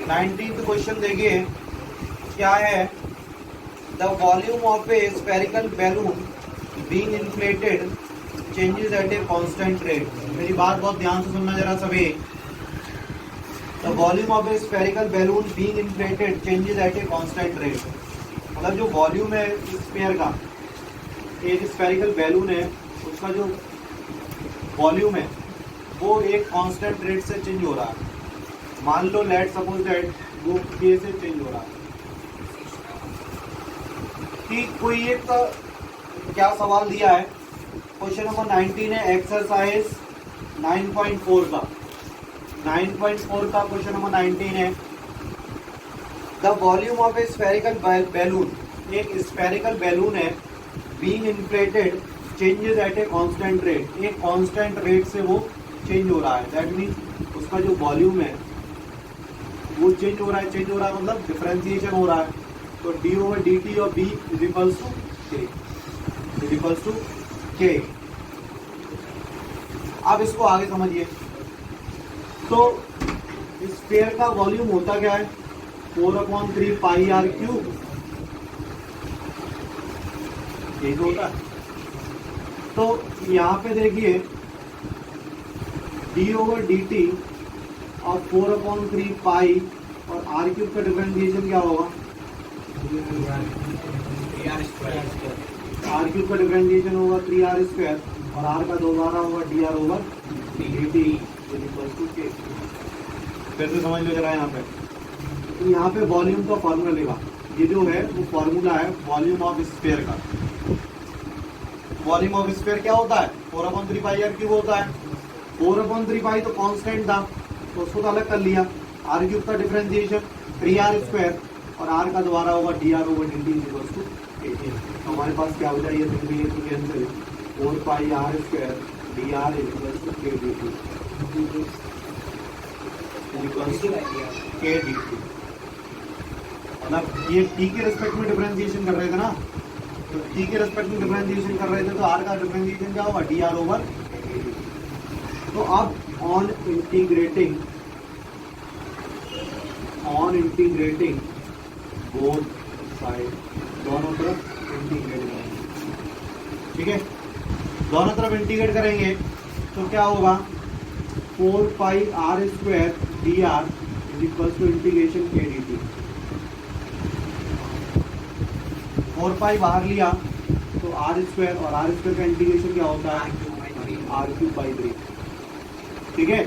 19th question देखिए क्या है। The volume of A spherical balloon being inflated changes at a constant rate. मेरी बात बहुत ध्यान से सुनना जरा सभी। The volume of A spherical balloon being inflated changes at a constant rate. मतलब जो वॉल्यूम है स्फीयर का, एक स्फेरिकल बैलून है, उसका जो वॉल्यूम है वो एक कांस्टेंट रेट से चेंज हो रहा है। मान लो लेट सपोज दैट वो के से चेंज हो रहा है कि कोई एक क्या सवाल दिया है। क्वेश्चन नंबर 19 है एक्सरसाइज 9.4 का। 9.4 का क्वेश्चन नंबर 19 है। The volume of A spherical balloon, एक स्फेरिकल बैलून है, being inflated changes at a constant rate, एक कांस्टेंट रेट से वो चेंज हो रहा है। दैट मीन्स उसका जो वॉल्यूम है वो चेंज हो रहा है। चेंज हो रहा है मतलब डिफरेंशिएशन हो रहा है। तो डी ओवर डी टी और बी इज इक्वल्स टू के, इज इक्वल्स टू के। अब इसको आगे समझिए। तो स्फीयर का वॉल्यूम होता क्या है? 4/3 पाई आर क्यूब, यही तो होता है। तो यहाँ पे देखिए डी ओवर डी टी और 4/3 पाई और आर क्यूब का डिफरेंशिएशन क्या होगा? आर क्यूब का डिफरेंशिएशन होगा 3r² और आर का दोबारा होगा dr over dt equal to k. फिर से समझ लो जरा यहाँ पे। तो यहाँ पे वॉल्यूम का फॉर्मूला लेगा। ये जो है वो फॉर्मूला है वॉल्यूम ऑफ स्फीयर का। वॉल्यूम ऑफ स्फीयर क्या होता है? 4/3 पाई आर क्यूब होता है। 4/3 पाई तो कांस्टेंट था तो उसको तो अलग कर लिया। आर क्यूब का डिफरेंशिएशन 3r² और आर का दोबारा होगा dr over dt equal to k. तो हमारे पास क्या हो जाएगा? तो cancel 4 pi r² dr equal to k dt equal to k dt। मतलब ये t के रेस्पेक्ट में डिफरेंशिएशन कर रहे थे ना, तो t के रेस्पेक्ट में डिफरेंशिएशन कर रहे थे तो r का डिफरेंशिएशन क्या होगा? dr over. तो अब ऑन इंटीग्रेटिंग बोथ साइड, दोनों तरफ इंटीग्रेट करेंगे। ठीक है, दोनों तरफ इंटीग्रेट करेंगे तो क्या होगा? 4 pi r² dr equal to integration k dt। 4 pi बाहर लिया तो r² और r² का इंटीग्रेशन क्या होता है? r³/3। ठीक है,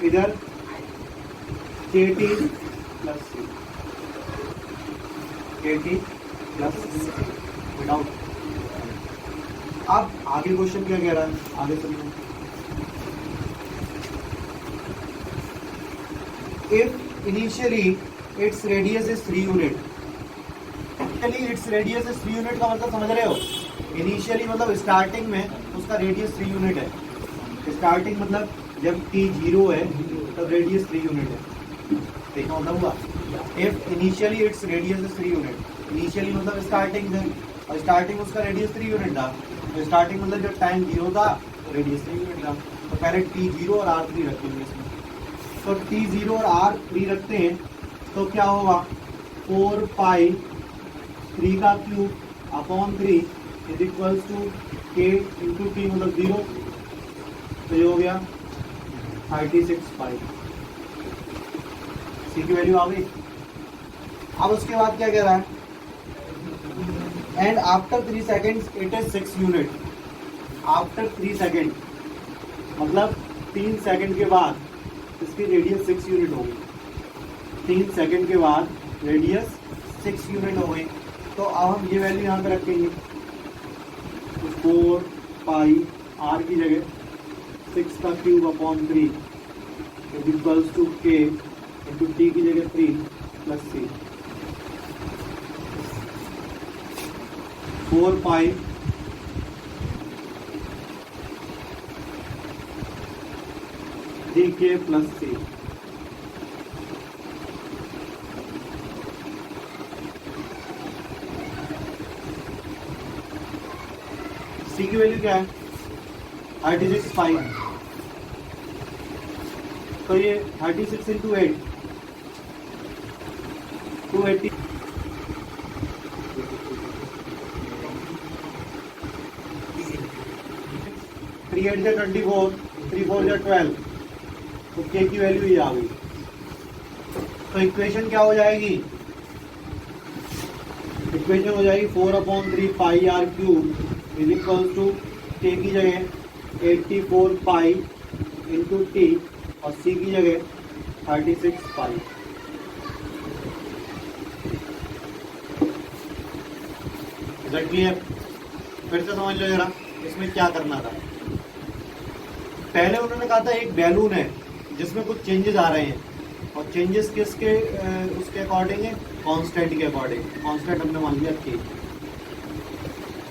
इधर kt plus c, kt plus without. अब आगे क्वेश्चन क्या कह रहा है? आगे समझो। If initially its radius is 3 unit. Initially its radius is 3 unit का मतलब समझ रहे हो? इनिशियली मतलब स्टार्टिंग में उसका रेडियस 3 यूनिट है। स्टार्टिंग मतलब जब t 0 है तब रेडियस 3 यूनिट है। देखा मतलब हुआ? If initially its radius is 3 unit. Initially मतलब स्टार्टिंग से, और स्टार्टिंग उसका रेडियस 3 यूनिट था। तो स्टार्टिंग मतलब जब टाइम 0 था रेडियस 3 यूनिट था। तो पहले t0 और r3 रखेंगे इसमें। तो t0 और r3 रखते हैं तो क्या होगा? 4 पाई 3 का cube upon 3 is equals to k into t मतलब 0। तो ये हो गया 36 पाई। सी की वैल्यू आ गई। अब उसके बाद क्या कह रहा है? And after 3 seconds it is 6 unit. After 3 second मतलब 3 सेकेंड के बाद इसकी रेडियस 6 यूनिट हो गई। 3 सेकेंड के बाद रेडियस 6 यूनिट हो गई। तो अब हम ये वैल्यू यहाँ पे रखेंगे। 4 पाई r की जगह 6 का cube upon 3 is equals to k into t की जगह 3 plus c। 4 pi k plus c। c की वैल्यू क्या है? 36 पाई। तो ये 36 इंटू 8 280 3 8 जा 24 3 4 जा 12 तो k की वैल्यू ये आ गई। तो इक्वेशन क्या हो जाएगी? इक्वेशन हो जाएगी 4/3 pi r cube is equal to k की जगह 84 पाई इंटू टी और c की जगह 36 पाई। क्लियर? फिर से समझ लो जरा इसमें क्या करना था। पहले उन्होंने कहा था एक बैलून है जिसमें कुछ चेंजेस आ रहे हैं और चेंजेस किसके उसके अकॉर्डिंग है? कांस्टेंट के अकॉर्डिंग। कांस्टेंट हमने मान लिया k।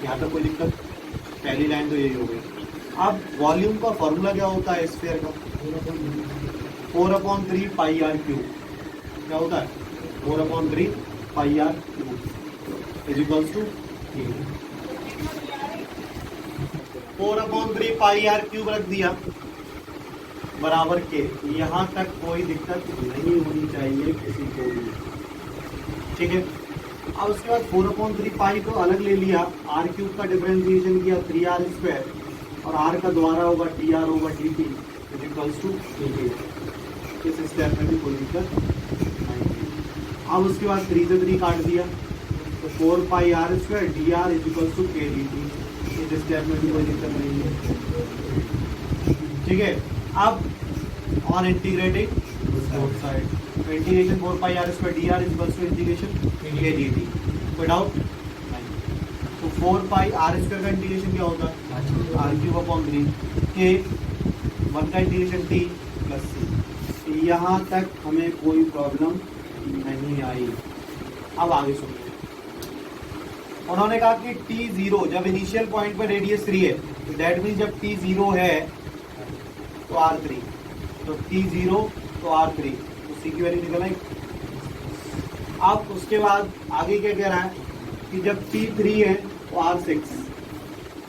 यहाँ तक कोई दिक्कत? पहली लाइन तो यही हो गई। अब वॉल्यूम का फॉर्मूला क्या होता है स्फीयर का? 4/3 पाई आर क्यूब। क्या होता है? 4/3 pi r cube is equals to 4/3 pi r cube रख दिया बराबर के। यहाँ तक कोई दिक्कत नहीं होनी चाहिए किसी को भी, ठीक है। अब उसके बाद 4/3 पाई को अलग ले लिया, आर क्यूब का डिफरेंशिएशन किया 3r² और आर का द्वारा होगा dr होगा dt इज इक्वल्स टू इस स्टेप में भी कोई दिक्कत नहीं। अब उसके बाद 3 से 3 काट दिया तो 4 pi r² dr is equals to k dt। इस स्टेप में भी कोई दिक्कत नहीं है, ठीक है। अब on integrating both side integration 4 pi r² dr is equals to integration k dt। कोई डाउट नहीं? तो 4 पाई r² का इंटीग्रेशन क्या होगा? r³ k 1 का इंटीग्रेशन t प्लस c। यहाँ तक हमें कोई प्रॉब्लम नहीं आई। अब आगे सुनिए। उन्होंने कहा कि t0 जब इनिशियल पॉइंट पर रेडियस 3 है तो दैट मीन जब t0 है तो r3, तो t0 तो r3 तो c की वैल्यू निकल आई। अब उसके बाद आगे क्या कह रहा है कि जब t3 है तो r6,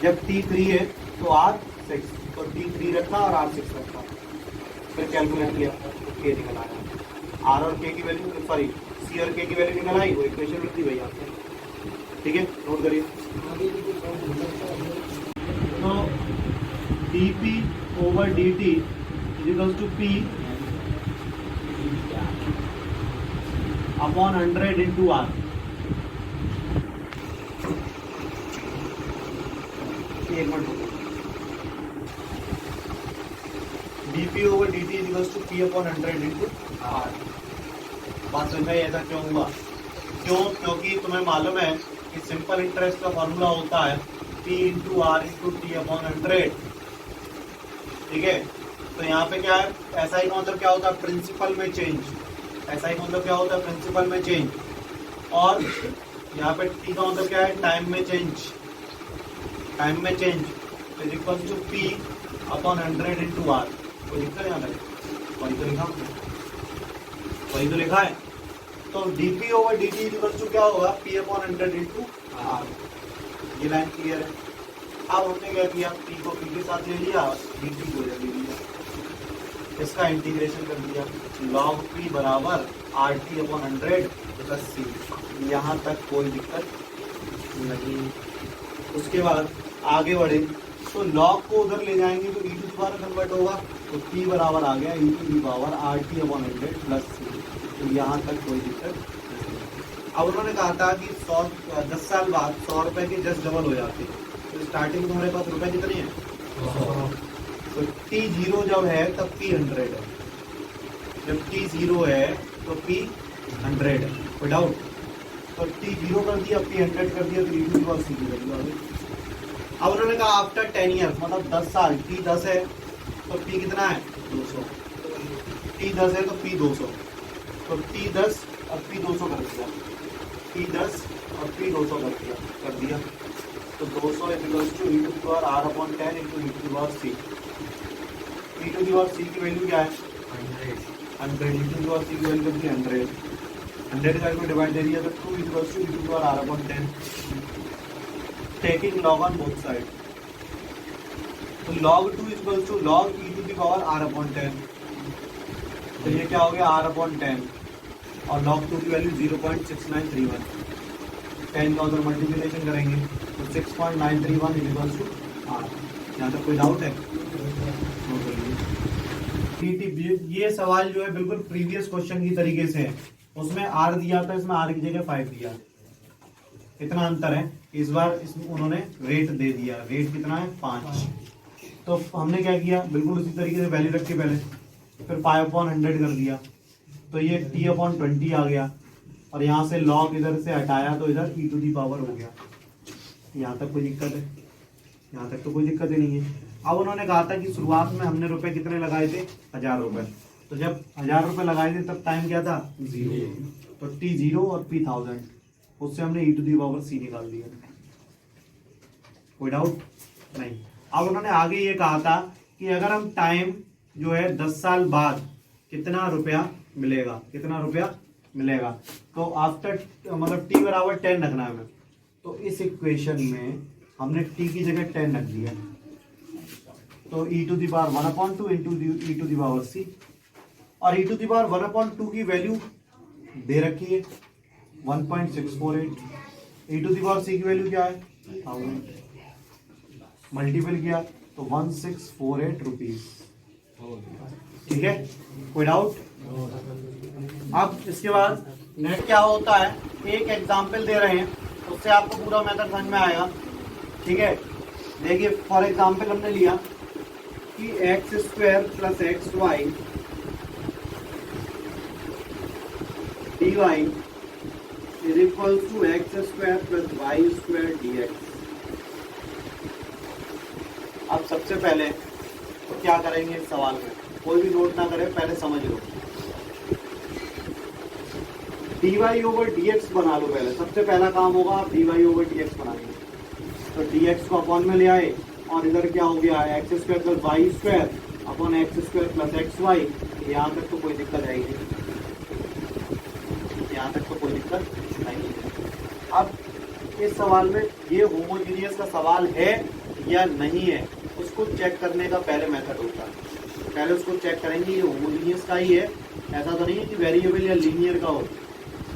जब t3 है तो r6, तो t3 रखा और r6 रखा, फिर कैलकुलेट किया k निकल आया। r और k की वैल्यू सॉरी c और k की वैल्यू निकल आई, वो इक्वेशन लिख दी भैया, ठीक है। नोट करिए। तो dp over dt is equals to p upon 100 into r। एक मिनट रुको। dp over dt is equals to p upon 100 into r। बात समझ में? ऐसा क्यों हुआ? क्यों? क्योंकि तुम्हें मालूम है कि सिंपल इंटरेस्ट का फॉर्मूला होता है p into r into t upon 100, ठीक है। तो यहाँ पे क्या है? ऐसा ही का मतलब क्या होता है? प्रिंसिपल में चेंज। ऐसा ही का मतलब क्या होता है? प्रिंसिपल में चेंज। और यहाँ पे t का मतलब क्या है? टाइम में चेंज। टाइम में change is equal to p upon 100 into r. कोई दिक्कत यहाँ पे? वही तो लिखा, वही तो लिखा है। तो dp over dt is equal to क्या होगा? p upon 100 into r. ये लाइन क्लियर है? अब हमने क्या किया? p को p के साथ ले लिया, dt को ले लिया, इसका इंटीग्रेशन कर दिया। log p बराबर rt अपॉन 100 प्लस c। यहाँ तक कोई दिक्कत नहीं। उसके बाद आगे बढ़े तो log को उधर ले जाएंगे तो e to the power convert होगा, तो p बराबर आ गया e to the power rt upon 100 plus c। तो यहाँ तक कोई दिक्कत नहीं। अब उन्होंने कहा था कि 10 साल बाद 100 रुपए के जस्ट डबल हो जाते हैं। तो स्टार्टिंग में तुम्हारे पास रुपए कितने हैं? 100। तो t0 जब है तब p 100 है, जब t0 है तो p 100 है। कोई डाउट? तो t0 कर दिया, p 100 कर दिया, तो e to the power c की वैल्यू आ गई। अब उन्होंने कहा आफ्टर 10 ईयर्स मतलब 10 साल t 10 है तो p कितना है? 200। t 10 है तो p 200, तो t 10 और p 200 कर दिया, t 10 और p 200 कर दिया। तो 200 equals to e to the power r upon 10 into e to the power c। e to the power c की वैल्यू क्या है? 100। e to the power c की वैल्यू कितनी है? 100। 100 का इसको डिवाइड दे दिया तो 2 equals to e to the power r upon 10। Taking log on both side, तो log 2 equals to log e to the power r upon 10। तो ये क्या हो गया? r अपॉन 10 और log 2 की वैल्यू 0.6931। 10 का उधर मल्टीप्लिकेशन करेंगे तो 6.931 इक्वल्स टू आर। यहाँ तक कोई डाउट है? ये सवाल जो है बिल्कुल प्रीवियस क्वेश्चन की तरीके से है, उसमें आर दिया था, इसमें आर की जगह 5 दिया। इतना अंतर है। इस बार इसमें उन्होंने रेट दे दिया, रेट कितना है 5। तो हमने क्या किया, बिल्कुल उसी तरीके से वैल्यू रख के पहले फिर 5/100 कर दिया, तो ये t/20 आ गया, और यहाँ से log इधर से हटाया तो इधर e टू दी पावर हो गया। यहाँ तक कोई दिक्कत है? यहाँ तक तो कोई दिक्कत ही नहीं है। अब उन्होंने कहा था कि शुरुआत में हमने रुपए कितने लगाए थे, 1000 रुपए। तो जब 1000 रुपए लगाए थे तब टाइम क्या था, 0। तो t 0 और p 1000, उससे हमने e to the power c निकाल दिया। कोई डाउट नहीं। अब उन्होंने आगे ये कहा था कि अगर हम टाइम जो है 10 साल बाद कितना रुपया मिलेगा, कितना रुपया मिलेगा, तो आफ्टर मतलब t बराबर 10 रखना है हमें। तो इस इक्वेशन में हमने t की जगह 10 रख दिया, तो e to the power 1/2 into e to the power c, और e टू दी पावर 1/2 की वैल्यू दे रखी है 1.648। e to the power c की वैल्यू क्या है 1000, मल्टीपल किया तो 1648 रुपीज। ठीक है, कोई डाउट? अब इसके बाद नेक्स्ट क्या होता है, एक एग्जाम्पल दे रहे हैं, उससे आपको पूरा मेथड समझ में आएगा। ठीक है, देखिए फॉर एग्जाम्पल हमने लिया कि x² plus xy dy is equal to x² plus y² dx। अब सबसे पहले तो क्या करेंगे इस सवाल में, कोई भी नोट ना करे, पहले समझ लो। dy/dx बना लो पहले, सबसे पहला काम होगा आप dy/dx बनाएंगे। तो dx को अपॉन में ले आए, और इधर क्या हो गया x² plus y² upon x² plus xy। यहाँ तक तो कोई दिक्कत है ही नहीं, यहाँ तक तो कोई दिक्कत नहीं है। अब इस सवाल में ये होमोजीनियस का सवाल है या नहीं है, उसको चेक करने का पहले मेथड होता है। पहले उसको चेक करेंगे ये होमोजीनियस का ही है, ऐसा तो नहीं है कि वेरिएबल या लीनियर का हो।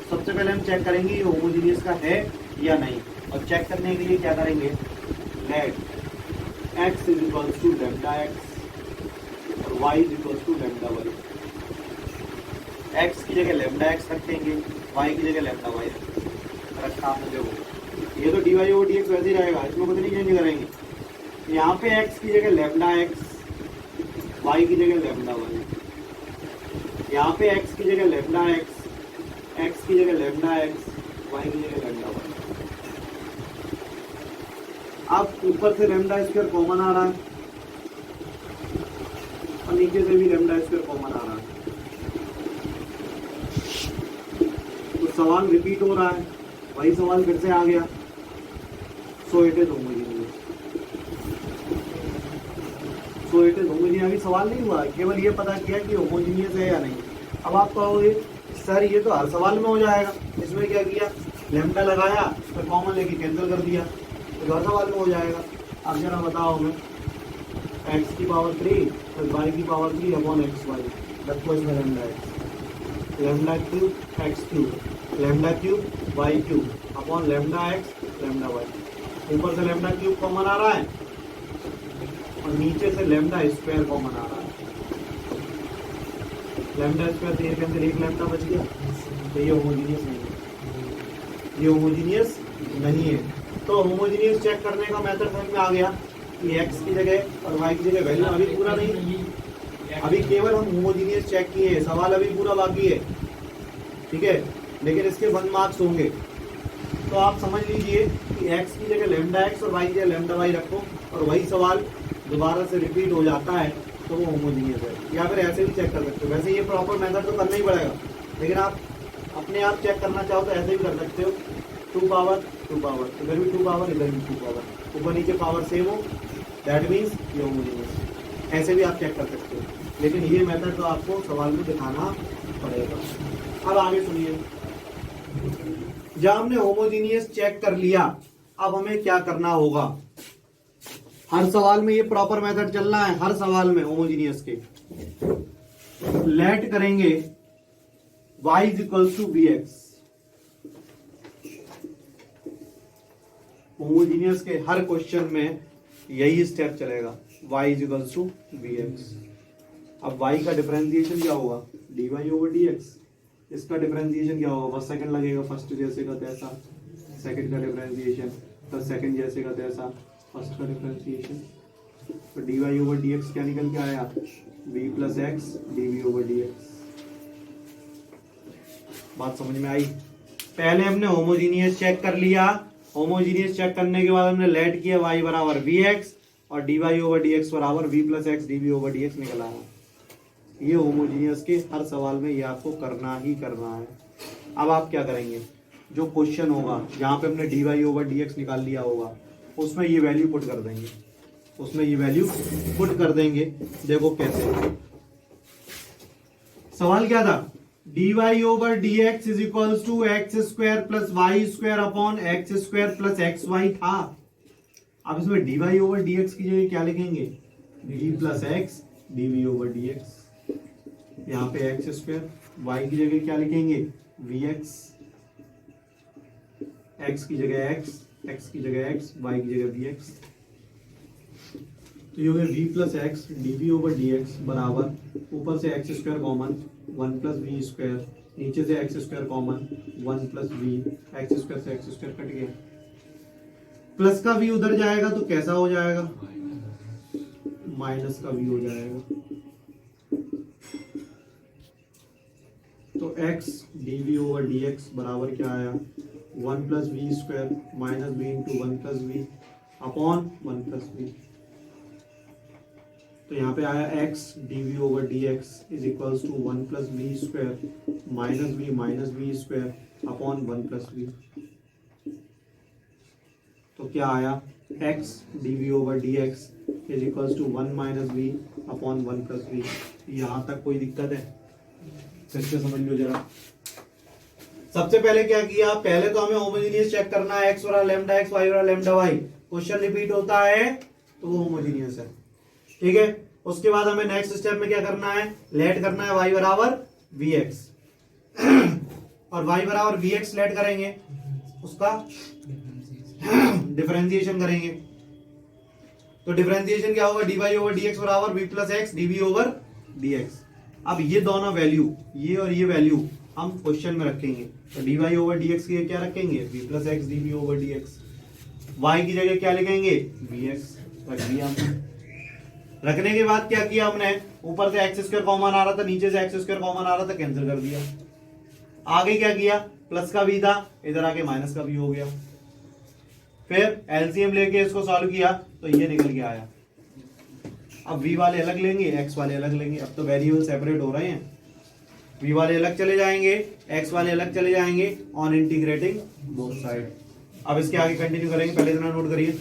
सबसे पहले हम चेक करेंगे ये होमोजीनियस का है या नहीं, और चेक करने के लिए क्या करेंगे, let x is equals to lambda x और y is equals to lambda y। x की जगह लैम्डा x रख देंगे, y की जगह लैम्डा y रखा हमने। देखो ये तो dy/dx वैसे ही रहेगा, इसमें कुछ नहीं चेंज करेंगे। यहाँ पे x की जगह लैम्डा x, y की जगह लैम्डा y। यहाँ पे x की जगह लैम्डा x की जगह लैम्डा x, y की जगह लैम्डा y। अब ऊपर से लैम्डा स्क्वायर कॉमन आ रहा है, और नीचे से भी लैम्डा स्क्वायर कॉमन आ रहा है, तो सवाल रिपीट हो रहा है, वही सवाल फिर से आ गया। So it is homogeneous. So it is homogeneous. अभी सवाल नहीं हुआ, केवल ये पता किया कि होमोजीनियस है या नहीं। अब आप कहोगे सर ये तो हर सवाल में हो जाएगा, इसमें क्या किया, लैम्डा लगाया फिर कॉमन लेके कैंसिल कर दिया, तो हर सवाल में हो जाएगा। अब जरा बताओ हमें, x की पावर 3 प्लस y की पावर 3 अपॉन xy, रखो इसमें lambda x, lambda cube x cube, lambda cube y cube upon lambda x lambda y। ऊपर से लैम्डा क्यूब कॉमन आ रहा है, और नीचे से लैम्डा स्क्वायर कॉमन आ रहा है। लैम्डा स्क्वायर से एक अंदर एक लैम्डा बच गया, तो ये होमोजीनियस नहीं है, ये होमोजीनियस नहीं है। तो होमोजीनियस चेक करने का मेथड समझ में आ गया कि x की जगह और y की जगह वैल्यू अभी पूरा नहीं, अभी केवल हम होमोजीनियस चेक किए, सवाल अभी पूरा बाकी है। ठीक है, लेकिन इसके 1 मार्क्स होंगे, तो आप समझ लीजिए कि x की जगह लैम्डा x और y की जगह लैम्डा y रखो, और वही सवाल दोबारा से रिपीट हो जाता है, तो वो होमोजीनियस है। या फिर ऐसे भी चेक कर सकते हो, वैसे ये प्रॉपर मेथड तो करना ही पड़ेगा, लेकिन आप अपने आप चेक करना चाहो तो ऐसे भी कर सकते हो। 2 पावर, इधर भी 2 पावर, इधर भी 2 पावर, ऊपर नीचे पावर सेम हो, दैट मीन्स ये होमोजीनियस। ऐसे भी आप चेक कर सकते हो, लेकिन ये मेथड तो आपको सवाल में दिखाना पड़ेगा। अब आगे सुनिए, जब हमने होमोजीनियस चेक कर लिया, अब हमें क्या करना होगा। हर सवाल में ये प्रॉपर मेथड चलना है, हर सवाल में होमोजीनियस के। लेट करेंगे y is equal to v x. Homogeneous के हर क्वेश्चन में यही स्टेप चलेगा, y is equal to v x. अब y का डिफरेंशिएशन क्या होगा, dy ओवर dx। इसका डिफरेंशिएशन क्या होगा, बस सेकंड लगेगा, फर्स्ट जैसे का तैसा, सेकंड का डिफरेंशिएशन, प्लस सेकंड जैसे का तैसा, फर्स्ट का डिफरेंशिएशन। तो dy ओवर dx क्या निकल के आया, v plus x dv over dx। बात समझ में आई। पहले हमने होमोजीनियस चेक कर लिया, होमोजीनियस चेक करने के बाद हमने लेट किया y बराबर वी एक्स और dy ओवर dx बराबर v plus x dv over dx निकल आया। ये होमोजीनियस के हर सवाल में ये आपको करना ही करना है। अब आप क्या करेंगे, जो क्वेश्चन होगा जहाँ पे हमने dy ओवर dx निकाल लिया होगा उसमें ये वैल्यू पुट कर देंगे, उसमें ये वैल्यू पुट कर देंगे। देखो कैसे, सवाल क्या था, dy over dx is equal to x square plus y square upon x square plus x y था। अब इसमें dy ओवर dx की जगह क्या लिखेंगे, v plus x dv over dx। यहाँ पे एक्स स्क्वायर, y की जगह क्या लिखेंगे, vx, x की जगह x की जगह x, y की जगह vx। तो ये हो गया v plus x dv over dx बराबर, ऊपर से x square common, 1 plus v square, नीचे से x square common, 1 plus v, x square से एक्स स्क्वायर कट गया, प्लस का v उधर जाएगा तो कैसा हो जाएगा, माइनस का v हो जाएगा। तो x dv ओवर dx बराबर क्या आया, 1 plus v square minus v into 1 plus v upon 1 plus v. तो यहाँ पे आया x dv over dx is equals to 1 plus v square minus v square upon 1 plus v. तो क्या आया, x dv over dx is equals to 1 minus v upon 1 plus v. यहाँ तक कोई दिक्कत है, फिर से समझ लो जरा। सबसे पहले क्या किया, पहले तो हमें होमोजीनियस चेक करना है, x बराबर लैम्डा x, y बराबर लैम्डा y। क्वेश्चन रिपीट होता है तो वो होमोजीनियस है, ठीक है। उसके बाद हमें नेक्स्ट स्टेप में क्या करना है, लेट करना है y बराबर vx और y बराबर vx लेट करेंगे, उसका डिफरेंशिएशन करेंगे। तो डिफरेंशिएशन क्या होगा, dy ओवर dx बराबर v plus x dv over dx। अब ये दोनों वैल्यू, ये और ये वैल्यू हम क्वेश्चन में रखेंगे। तो dy ओवर dx की क्या रखेंगे, v plus x dv over dx। y की जगह क्या लिखेंगे, vx रख दिया हमने। रखने के बाद क्या किया हमने, ऊपर से एक्स स्क्वायर कॉमन आ रहा था, नीचे से एक्स स्क्वायर कॉमन आ रहा था, कैंसिल कर दिया। आगे क्या किया, प्लस का भी था, इधर आके माइनस का भी हो गया। फिर एलसीएम लेके इसको सॉल्व किया तो ये निकल के आया। अब v वाले अलग लेंगे, x वाले अलग लेंगे। अब तो वेरिएबल सेपरेट हो रहे हैं, v वाले अलग चले जाएंगे, x वाले अलग चले जाएंगे ऑन इंटीग्रेटिंग बोथ साइड। अब इसके आगे कंटिन्यू करेंगे, पहले इतना नोट करिए।